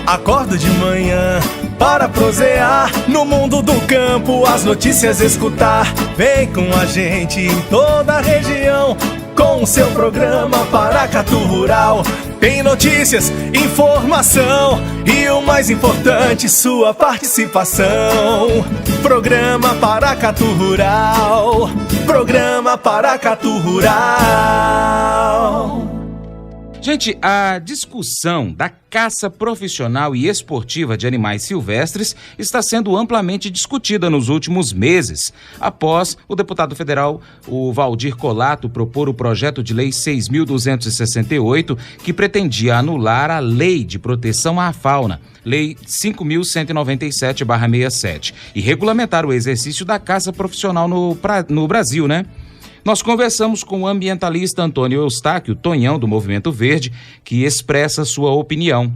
Acordo de manhã para prosear no mundo do campo, as notícias escutar. Vem com a gente em toda a região com o seu programa Paracatu Rural. Tem notícias, informação e o mais importante, sua participação. Programa Paracatu Rural. Programa Paracatu Rural. Gente, a discussão da caça profissional e esportiva de animais silvestres está sendo amplamente discutida nos últimos meses, após o deputado federal, o Valdir Colato, propor o projeto de lei 6.268, que pretendia anular a Lei de Proteção à Fauna, Lei 5.197/67, e regulamentar o exercício da caça profissional no Brasil, né? Nós conversamos com o ambientalista Antônio Eustáquio, Tonhão, do Movimento Verde, que expressa sua opinião.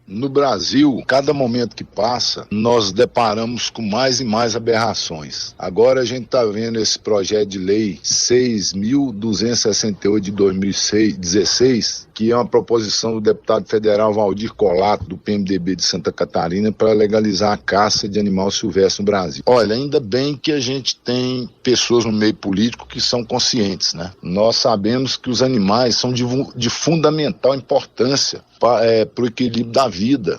No Brasil, cada momento que passa, nós deparamos com mais e mais aberrações. Agora a gente está vendo esse projeto de lei 6.268 de 2016, que é uma proposição do deputado federal Valdir Colato, do PMDB de Santa Catarina, para legalizar a caça de animal silvestre no Brasil. Olha, ainda bem que a gente tem pessoas no meio político que são conscientes, né? Nós sabemos que os animais são de fundamental importância para o equilíbrio da vida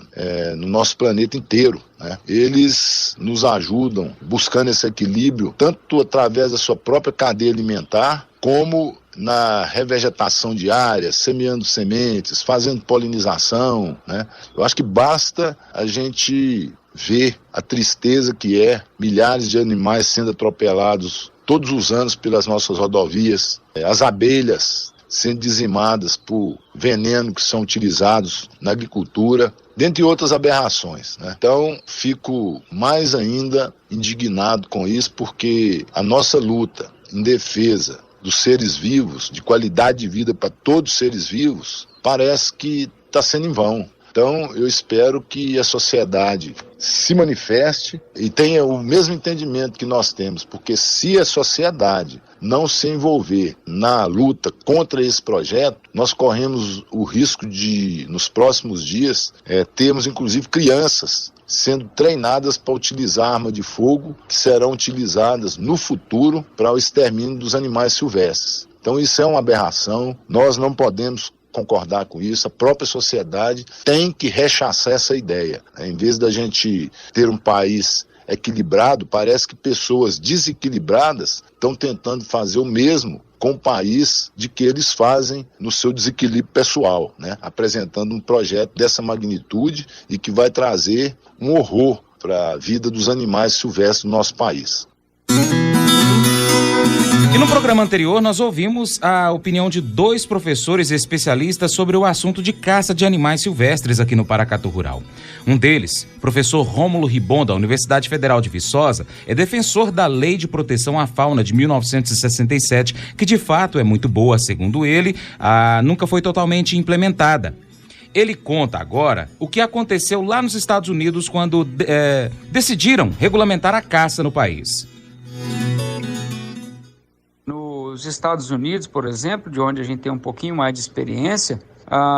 no nosso planeta inteiro, né? Eles nos ajudam buscando esse equilíbrio, tanto através da sua própria cadeia alimentar, como na revegetação diária, semeando sementes, fazendo polinização, né? Eu acho que basta a gente ver a tristeza que é milhares de animais sendo atropelados todos os anos pelas nossas rodovias, as abelhas sendo dizimadas por veneno que são utilizados na agricultura, dentre outras aberrações, né? Então, fico mais ainda indignado com isso, porque a nossa luta em defesa dos seres vivos, de qualidade de vida para todos os seres vivos, parece que está sendo em vão. Então, eu espero que a sociedade se manifeste e tenha o mesmo entendimento que nós temos, porque se a sociedade não se envolver na luta contra esse projeto, nós corremos o risco de, nos próximos dias, termos inclusive crianças sendo treinadas para utilizar arma de fogo, que serão utilizadas no futuro para o extermínio dos animais silvestres. Então isso é uma aberração, nós não podemos concordar com isso, a própria sociedade tem que rechaçar essa ideia. Em vez da gente ter um país equilibrado, parece que pessoas desequilibradas estão tentando fazer o mesmo com o país de que eles fazem no seu desequilíbrio pessoal, né? Apresentando um projeto dessa magnitude e que vai trazer um horror para a vida dos animais silvestres no nosso país. E no programa anterior nós ouvimos a opinião de dois professores especialistas sobre o assunto de caça de animais silvestres aqui no Paracatu Rural. Um deles, professor Rômulo Ribon, da Universidade Federal de Viçosa, é defensor da Lei de Proteção à Fauna de 1967, que de fato é muito boa, segundo ele, nunca foi totalmente implementada. Ele conta agora o que aconteceu lá nos Estados Unidos quando decidiram regulamentar a caça no país. Nos Estados Unidos, por exemplo, de onde a gente tem um pouquinho mais de experiência,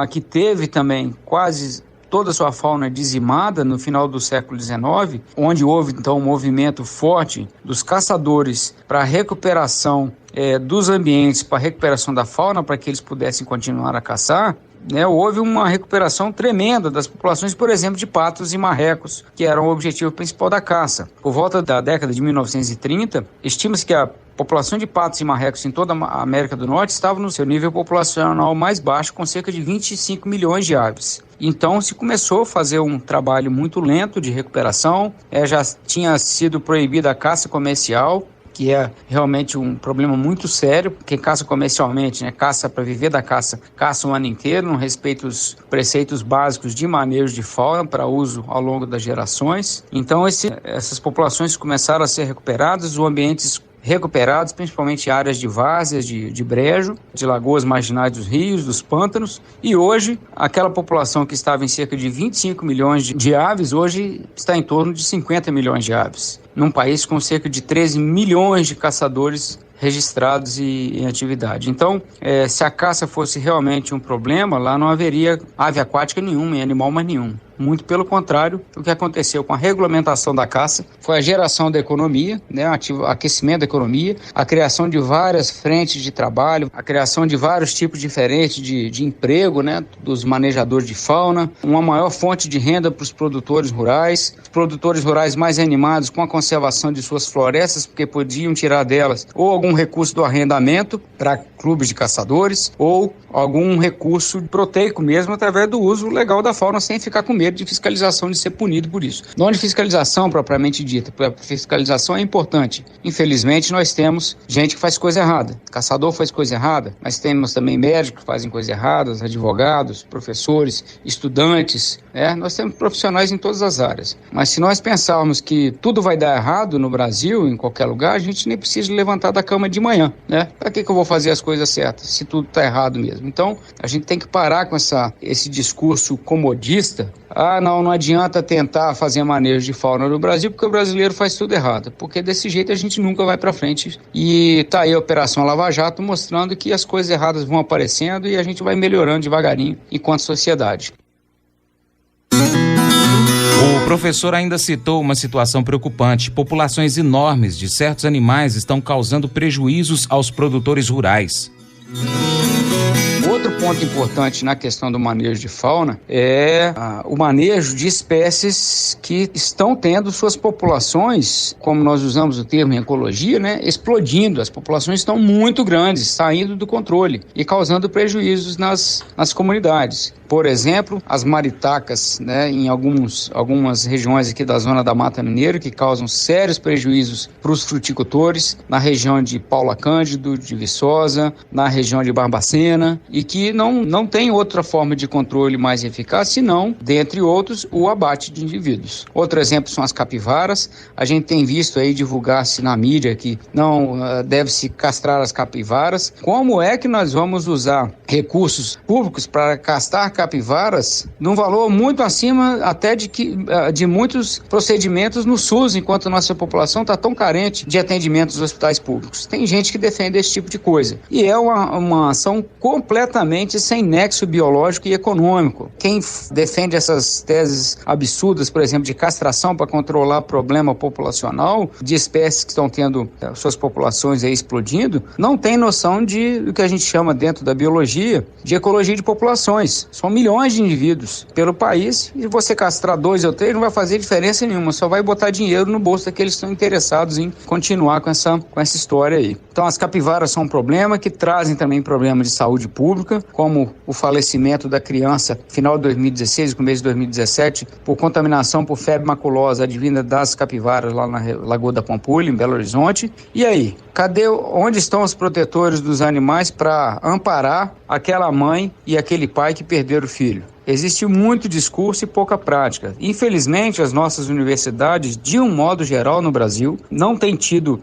que teve também quase toda a sua fauna dizimada no final do século XIX, onde houve então um movimento forte dos caçadores para a recuperação dos ambientes, para a recuperação da fauna, para que eles pudessem continuar a caçar, né? Houve uma recuperação tremenda das populações, por exemplo, de patos e marrecos, que eram o objetivo principal da caça. Por volta da década de 1930, estima-se que a população de patos e marrecos em toda a América do Norte estava no seu nível populacional mais baixo, com cerca de 25 milhões de aves. Então se começou a fazer um trabalho muito lento de recuperação, já tinha sido proibida a caça comercial, que é realmente um problema muito sério. Quem caça comercialmente, né, caça para viver da caça, caça o ano inteiro, não respeita os preceitos básicos de manejo de fauna para uso ao longo das gerações. Então essas populações começaram a ser recuperadas, os ambientes recuperados, principalmente áreas de várzeas, de brejo, de lagoas marginais dos rios, dos pântanos, e hoje aquela população que estava em cerca de 25 milhões de aves, hoje está em torno de 50 milhões de aves, num país com cerca de 13 milhões de caçadores registrados e em atividade. Então, se a caça fosse realmente um problema, lá não haveria ave aquática nenhuma e animal mais nenhum. Muito pelo contrário, o que aconteceu com a regulamentação da caça foi a geração da economia, né, o aquecimento da economia, a criação de várias frentes de trabalho, a criação de vários tipos diferentes de emprego, né, dos manejadores de fauna, uma maior fonte de renda para os produtores rurais, os produtores rurais mais animados com a conservação de suas florestas, porque podiam tirar delas ou algum recurso do arrendamento para clubes de caçadores ou algum recurso proteico mesmo através do uso legal da fauna sem ficar com medo de fiscalização, de ser punido por isso. Não de fiscalização propriamente dita, porque a fiscalização é importante. Infelizmente nós temos gente que faz coisa errada, caçador faz coisa errada, mas temos também médicos que fazem coisa errada, advogados, professores, estudantes, nós temos profissionais em todas as áreas. Mas se nós pensarmos que tudo vai dar errado no Brasil, em qualquer lugar, a gente nem precisa levantar da cama de manhã, né? Para que eu vou fazer as coisas certas, se tudo está errado mesmo? Então, a gente tem que parar com esse discurso comodista. Não adianta tentar fazer manejo de fauna no Brasil, porque o brasileiro faz tudo errado, porque desse jeito a gente nunca vai para frente. E tá aí a Operação Lava Jato mostrando que as coisas erradas vão aparecendo e a gente vai melhorando devagarinho enquanto sociedade. O professor ainda citou uma situação preocupante. Populações enormes de certos animais estão causando prejuízos aos produtores rurais. Outro ponto importante na questão do manejo de fauna é o manejo de espécies que estão tendo suas populações, como nós usamos o termo em ecologia, né, explodindo. As populações estão muito grandes, saindo do controle e causando prejuízos nas comunidades. Por exemplo, as maritacas, né, em algumas regiões aqui da zona da Mata Mineira, que causam sérios prejuízos para os fruticultores, na região de Paula Cândido, de Viçosa, na região de Barbacena, e que não tem outra forma de controle mais eficaz, senão, dentre outros, o abate de indivíduos. Outro exemplo são as capivaras. A gente tem visto aí divulgar-se na mídia que não deve-se castrar as capivaras. Como é que nós vamos usar recursos públicos para castrar capivaras num valor muito acima até de muitos procedimentos no SUS, enquanto nossa população está tão carente de atendimentos nos hospitais públicos? Tem gente que defende esse tipo de coisa. E é uma ação completamente sem nexo biológico e econômico. Quem defende essas teses absurdas, por exemplo, de castração para controlar problema populacional de espécies que estão tendo suas populações aí explodindo, não tem noção do que a gente chama dentro da biologia de ecologia de populações. São milhões de indivíduos pelo país e você castrar 2 ou 3 não vai fazer diferença nenhuma, só vai botar dinheiro no bolso daqueles que estão interessados em continuar com essa história aí. Então as capivaras são um problema que trazem também problemas de saúde pública, como o falecimento da criança final de 2016 e começo de 2017 por contaminação por febre maculosa advinda das capivaras lá na Lagoa da Pampulha, em Belo Horizonte. E aí? Onde estão os protetores dos animais para amparar aquela mãe e aquele pai que perderam o filho? Existe muito discurso e pouca prática. Infelizmente, as nossas universidades, de um modo geral no Brasil, não têm tido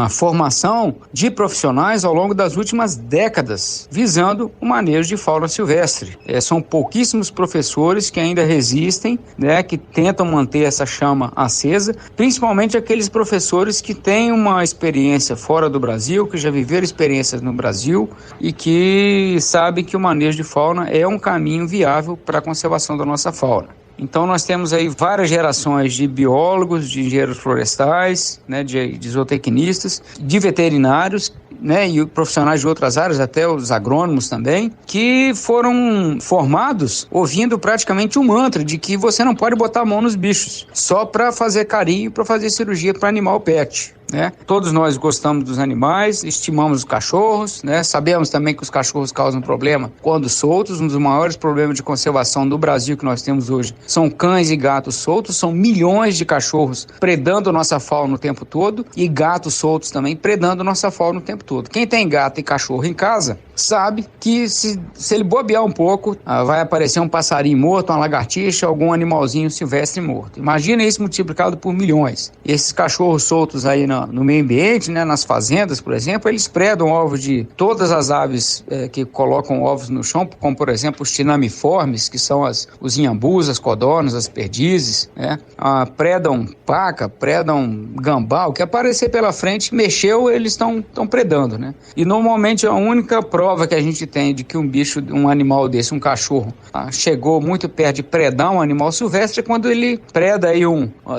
formação de profissionais ao longo das últimas décadas, visando o manejo de fauna silvestre. São pouquíssimos professores que ainda resistem, né, que tentam manter essa chama acesa, principalmente aqueles professores que têm uma experiência fora do Brasil, que já viveram experiências no Brasil e que sabem que o manejo de fauna é um caminho viável para a conservação da nossa fauna. Então nós temos aí várias gerações de biólogos, de engenheiros florestais, né, de zootecnistas, de veterinários, né, e profissionais de outras áreas, até os agrônomos também, que foram formados ouvindo praticamente um mantra de que você não pode botar a mão nos bichos, só para fazer carinho, para fazer cirurgia para animal pet. Né? Todos nós gostamos dos animais, estimamos os cachorros, né? Sabemos também que os cachorros causam problema quando soltos. Um dos maiores problemas de conservação do Brasil que nós temos hoje são cães e gatos soltos. São milhões de cachorros predando nossa fauna o tempo todo e gatos soltos também predando nossa fauna o tempo todo. Quem tem gato e cachorro em casa sabe que se ele bobear um pouco, vai aparecer um passarinho morto, uma lagartixa, algum animalzinho silvestre morto. Imagina isso multiplicado por milhões. E esses cachorros soltos aí no meio ambiente, né, nas fazendas, por exemplo, eles predam ovos de todas as aves que colocam ovos no chão, como por exemplo os tinamiformes, que são os inhambus, as codornas, as perdizes, né? Predam paca, predam gambá, o que aparecer pela frente, mexeu, eles estão predando, né? E normalmente a única prova prova que a gente tem de que um animal desse, um cachorro, chegou muito perto de predar um animal silvestre é quando ele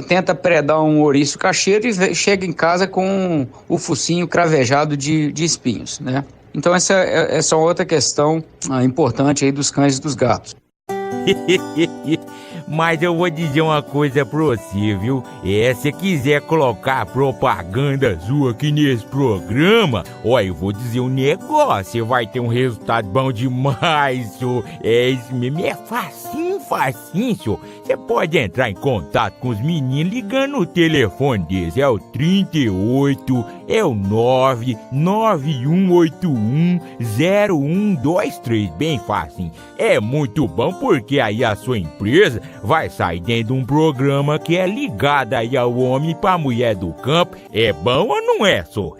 tenta predar um ouriço cacheiro e chega em casa com o focinho cravejado de espinhos, né? Então essa é outra questão importante aí dos cães e dos gatos. Mas eu vou dizer uma coisa pra você, viu? Se quiser colocar propaganda sua aqui nesse programa, eu vou dizer um negócio, você vai ter um resultado bom demais, senhor. Isso mesmo, é facinho, senhor. Você pode entrar em contato com os meninos ligando o telefone deles, é o 38, é o 991810123, bem fácil. É muito bom porque aí a sua empresa vai sair dentro de um programa que é ligado aí ao homem pra mulher do campo. É bom ou não é, só?